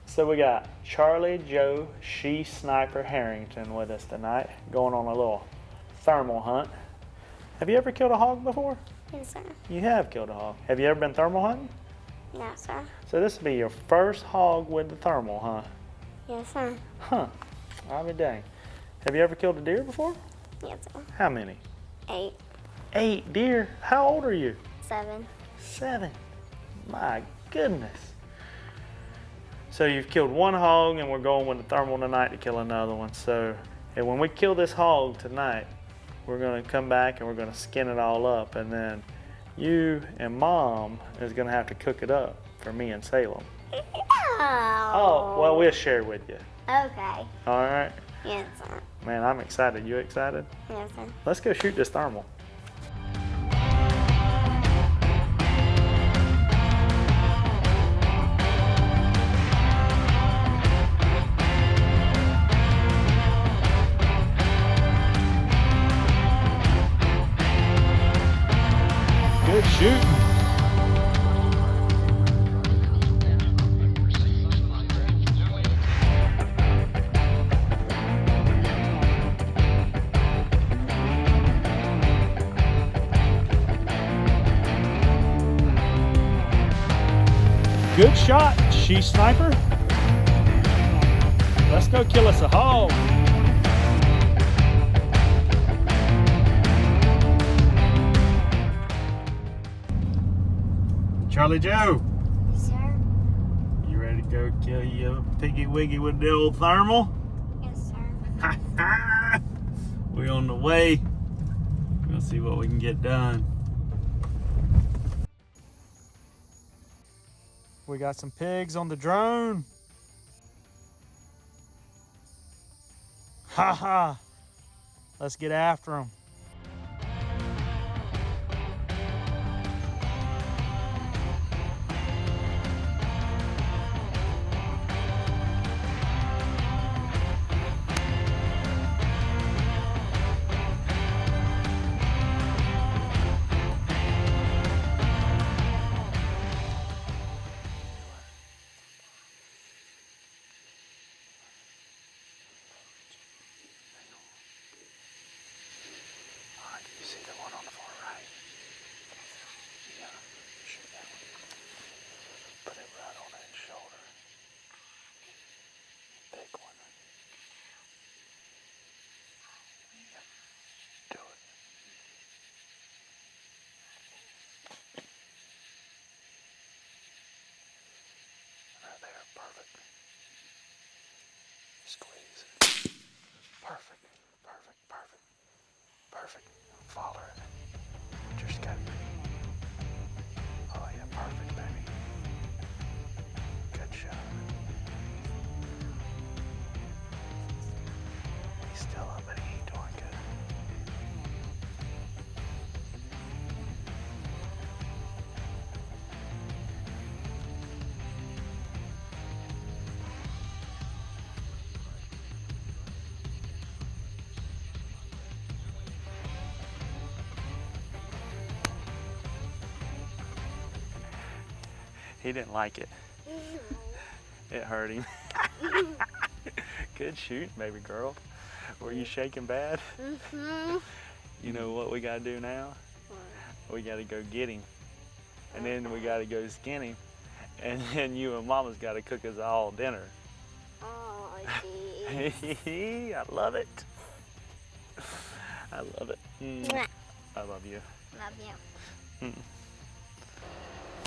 So we got Charlie Joe She Sniper Harrington with us tonight, going on a little thermal hunt. Have you ever killed a hog before? Yes, sir. You have killed a hog. Have you ever been thermal hunting? No, sir. So this will be your first hog with the thermal, huh? Yes, sir. Huh. I'll be dang. Have you ever killed a deer before? Yes, sir. How many? 8. 8 deer. How old are you? 7. 7. My goodness. So you've killed one hog and we're going with the thermal tonight to kill another one. So and when we kill this hog tonight, we're gonna come back and we're gonna skin it all up, and then you and Mom is gonna have to cook it up for me in Salem. Oh, well, we'll share with you. Okay. All right. Yes, sir. Man, I'm excited. You excited? Yes, sir. Let's go shoot this thermal. Good shooting. Good shot, She Sniper. Let's go kill us a hog. Charlie Joe, Yes, sir. you ready to go kill you a piggy wiggy with the old thermal? Yes, sir. We on the way. We're gonna see what we can get done. We got some pigs on the drone. Ha ha. Let's get after them. You see the one on the far right? Yeah, shoot that one. Put it right on his shoulder. Big one. Yep. Do it. Right there, perfect. Squeeze. Perfect, perfect, perfect, perfect. Follow it. Just got it. Oh yeah, perfect, baby. Good shot. He's still up, but he ain't doing good. He didn't like it. It hurt him. Good shooting, baby girl. Were you shaking bad? Mm-hmm. You know what we gotta do now? What? We gotta go get him. And then we gotta go skin him. And then you and Mama's gotta cook us all dinner. Oh, geez. I love it. I love it. I love you. Love you.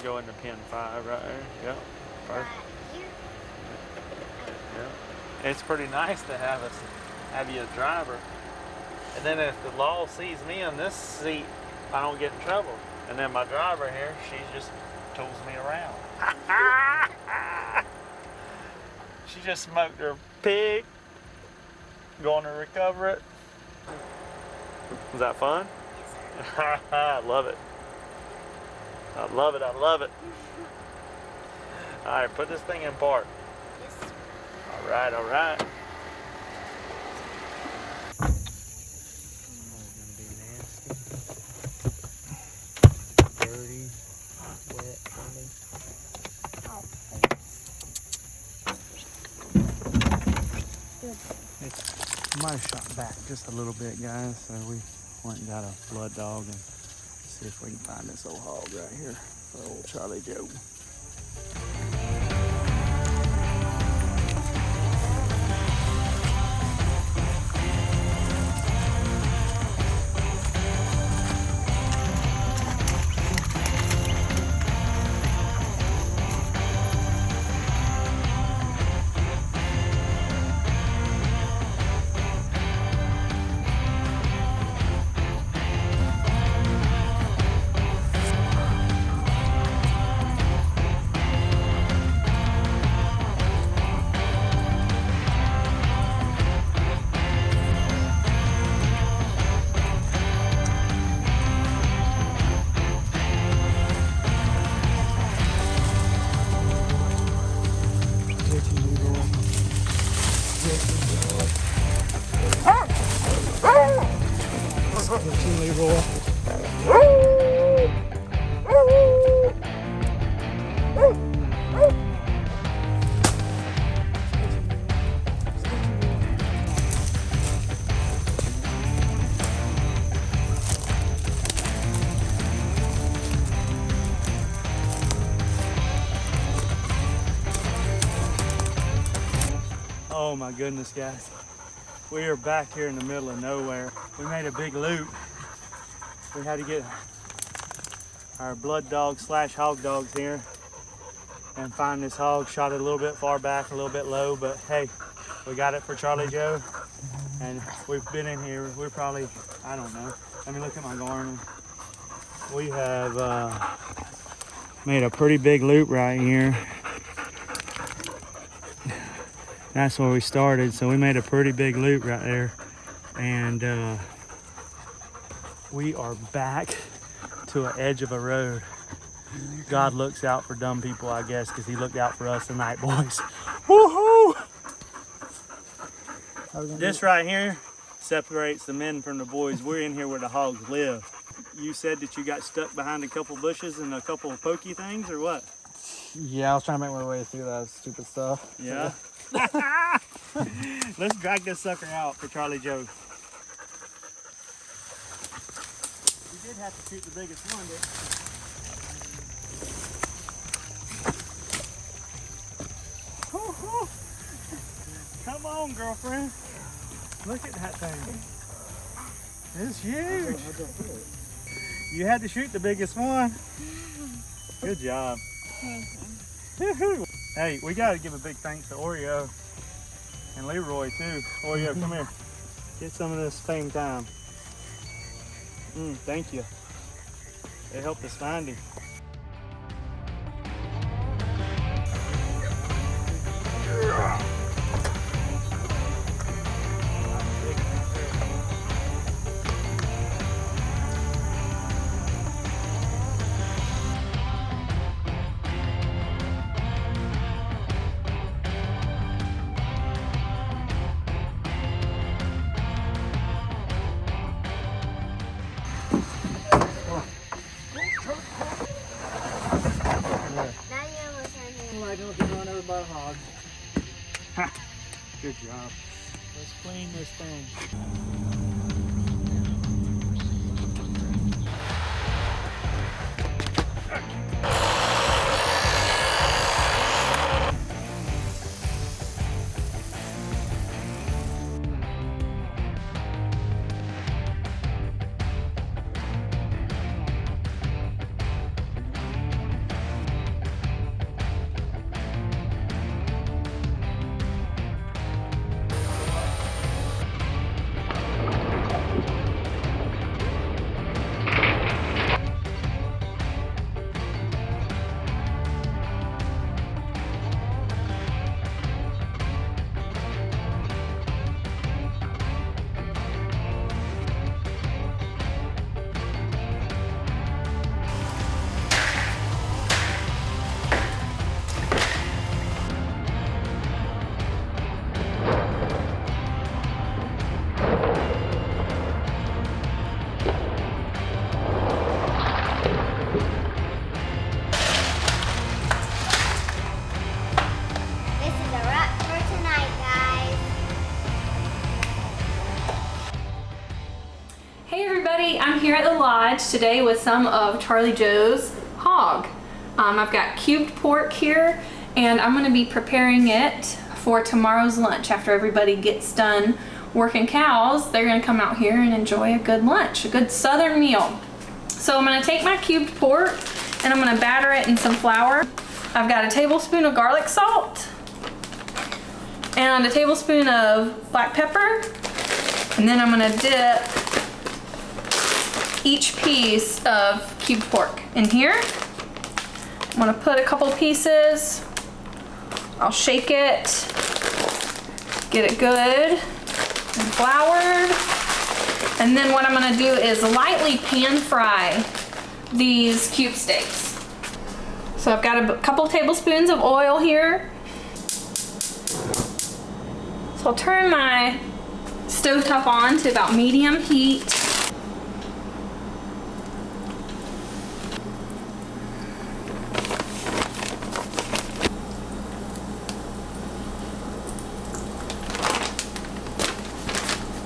Go into pin 5 right there. Yep. Perfect. Right here. Yeah. It's pretty nice to have you a driver. And then if the law sees me in this seat, I don't get in trouble. And then my driver here, she just tools me around. She just smoked her pig. Going to recover it. Was that fun? Yes, sir. I love it. I love it, I love it. All right, put this thing in park. Yes, sir. All right, all right. Dirty. It might have shot back just a little bit, guys. So we went and got a blood dog and see if we can find this old hog right here for old Charlie Joe. Oh my goodness, guys. We are back here in the middle of nowhere. We made a big loop. We had to get our blood dog slash hog dogs here and find this hog. Shot it a little bit far back, a little bit low, but hey, we got it for Charlie Joe. And we've been in here, we're probably, I don't know. Let me look at my Garmin. We have made a pretty big loop right here. That's where we started, so we made a pretty big loop right there. And we are back to an edge of a road. God looks out for dumb people, I guess, because he looked out for us tonight, boys. Woohoo! This right here separates the men from the boys. We're in here where the hogs live. You said that you got stuck behind a couple bushes and a couple of pokey things, or what? Yeah, I was trying to make my way through that stupid stuff. Yeah. Let's drag this sucker out for Charlie Joe. You did have to shoot the biggest one, didn't you? Come on, girlfriend. Look at that thing. It's huge. You had to shoot the biggest one. Good job. Hey, we gotta give a big thanks to Oreo and Leroy too. Oreo, come here. Get some of this fame time. Thank you. They helped us find him. Good job. Let's clean this thing. I'm here at the lodge today with some of Charlie Joe's hog. I've got cubed pork here, and I'm gonna be preparing it for tomorrow's lunch. After everybody gets done working cows, they're gonna come out here and enjoy a good lunch, a good southern meal. So I'm gonna take my cubed pork and I'm gonna batter it in some flour. I've got a tablespoon of garlic salt and a tablespoon of black pepper. And then I'm gonna dip each piece of cubed pork in here. I'm gonna put a couple pieces. I'll shake it, get it good and floured. And then what I'm gonna do is lightly pan fry these cube steaks. So I've got a couple tablespoons of oil here. So I'll turn my stovetop on to about medium heat.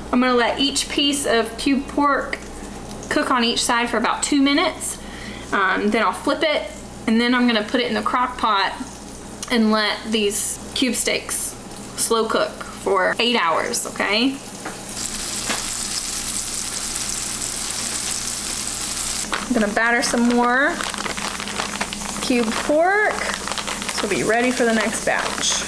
I'm gonna let each piece of cubed pork cook on each side for about 2 minutes. Then I'll flip it, and then I'm gonna put it in the crock pot and let these cube steaks slow cook for 8 hours, okay? I'm gonna batter some more cubed pork, so we'll be ready for the next batch.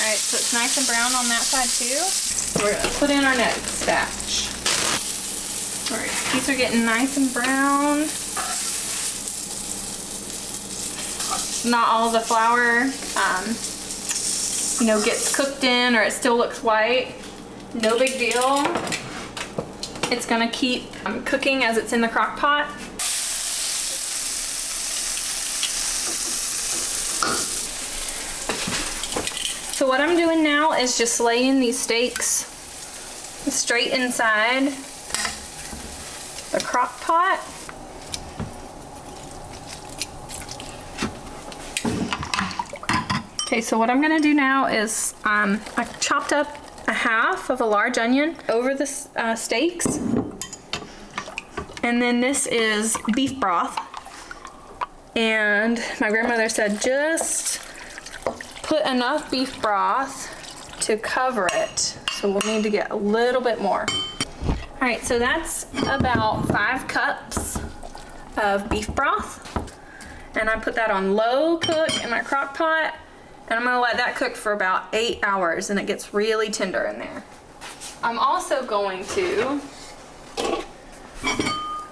All right, so it's nice and brown on that side too. We're gonna put in our next batch. All right, these are getting nice and brown. Not all the flour, gets cooked in, or it still looks white. No big deal. It's gonna keep cooking as it's in the crock pot. So what I'm doing now is just laying these steaks straight inside the crock pot. Okay, so what I'm gonna do now is I chopped up a half of a large onion over the steaks. And then this is beef broth. And my grandmother said just put enough beef broth to cover it. So we'll need to get a little bit more. All right, so that's about 5 cups of beef broth. And I put that on low cook in my crock pot. And I'm gonna let that cook for about 8 hours, and it gets really tender in there. I'm also going to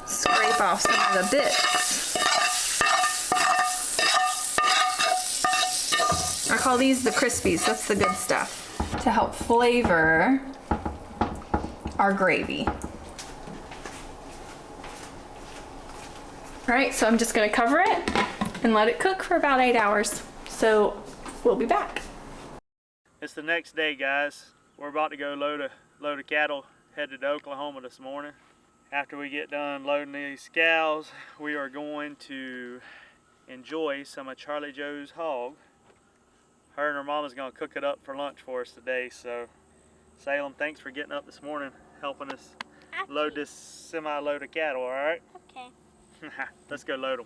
scrape off some of the bits. I call these the crispies, that's the good stuff, to help flavor our gravy. All right, so I'm just gonna cover it and let it cook for about 8 hours. So we'll be back. It's the next day, guys. We're about to go load a cattle, headed to Oklahoma this morning. After we get done loading these cows, we are going to enjoy some of Charlie Joe's hog. Her and her mama's gonna cook it up for lunch for us today. So Salem, thanks for getting up this morning, helping us load this semi-load of cattle, all right? Okay. Let's go load them.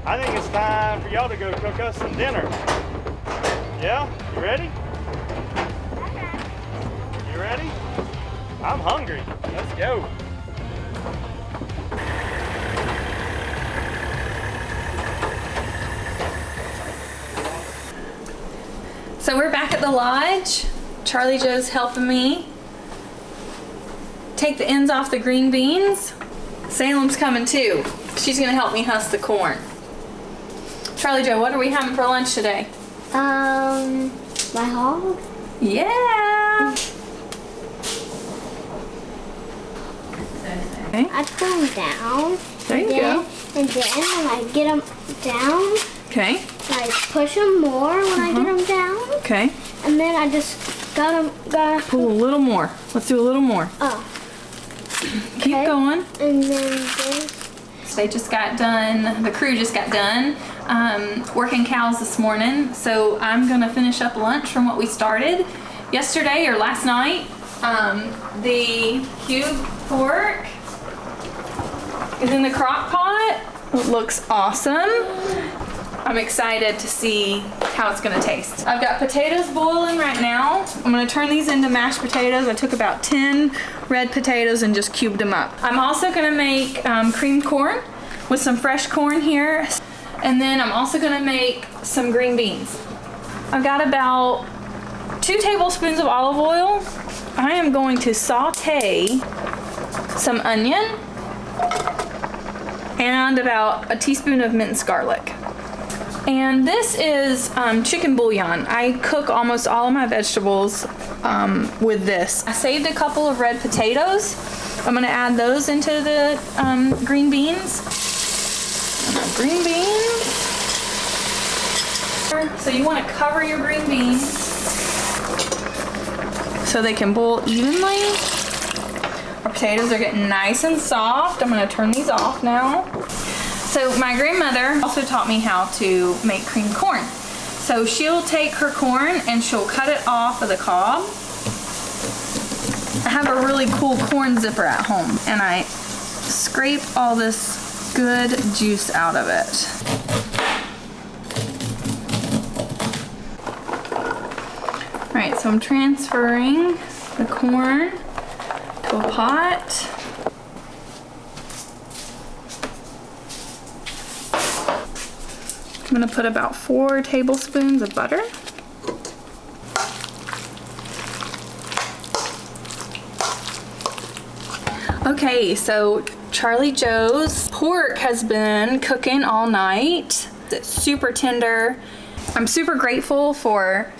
I think it's time for y'all to go cook us some dinner. Yeah? You ready? You ready? I'm hungry. Let's go. lodge. Charlie Joe's helping me take the ends off the green beans. Salem's coming too. She's gonna help me husk the corn. Charlie Joe, what are we having for lunch today? My hog. Yeah. Okay. I put them down. There you go. And then when I get them down, Okay. I push them more when I get them down. Okay. And then I just got Pull a little more. Let's do a little more. oh. Keep Okay. going. And then this. They just got done, the crew just got done working cows this morning. So I'm gonna finish up lunch from what we started yesterday or last night. The cubed pork is in the crock pot. It looks awesome. I'm excited to see how it's gonna taste. I've got potatoes boiling right now. I'm gonna turn these into mashed potatoes. I took about 10 red potatoes and just cubed them up. I'm also gonna make creamed corn with some fresh corn here. And then I'm also gonna make some green beans. I've got about 2 tablespoons of olive oil. I am going to saute some onion and about a teaspoon of minced garlic. And this is chicken bouillon. I cook almost all of my vegetables with this. I saved a couple of red potatoes. I'm gonna add those into the green beans. Green beans. So you wanna cover your green beans so they can boil evenly. Our potatoes are getting nice and soft. I'm gonna turn these off now. So my grandmother also taught me how to make creamed corn. So she'll take her corn and she'll cut it off of the cob. I have a really cool corn zipper at home and I scrape all this good juice out of it. All right, so I'm transferring the corn to a pot. I'm gonna put about 4 tablespoons of butter. Okay, so Charlie Joe's pork has been cooking all night. It's super tender. I'm super grateful for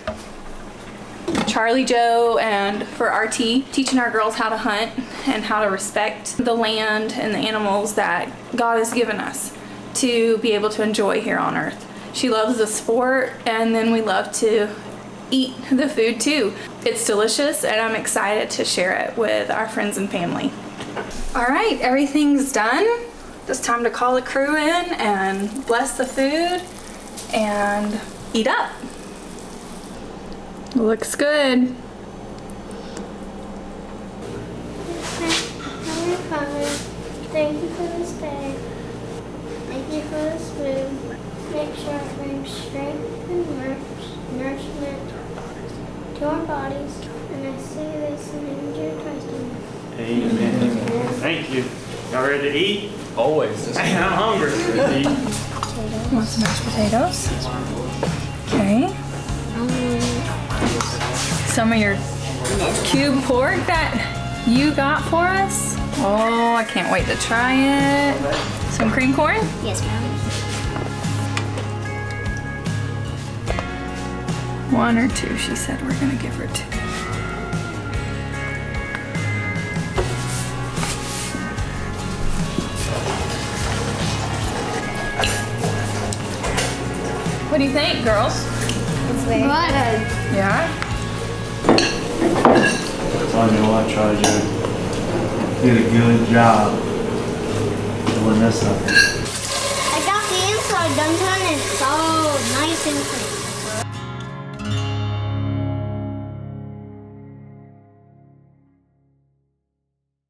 Charlie Joe and for RT teaching our girls how to hunt and how to respect the land and the animals that God has given us to be able to enjoy here on earth. She loves the sport and then we love to eat the food too. It's delicious and I'm excited to share it with our friends and family. All right, everything's done. It's time to call the crew in and bless the food and eat up. Looks good. Heavenly Father, thank you for this day. Thank you for this food. Make sure it brings strength and nourishment to our bodies. And I say this in your Christ's name. Amen. Thank you. Y'all ready to eat? Always. Man, I'm hungry. Want some mashed potatoes? Okay. Some of your cube pork that you got for us. Oh, I can't wait to try it. Some cream corn? Yes, ma'am. 1 or 2, she said we're gonna give her 2. What do you think, girls? It's very good. Yeah? I know I tried you. Did a good job doing this up. I got the inside done and it's all nice and clean.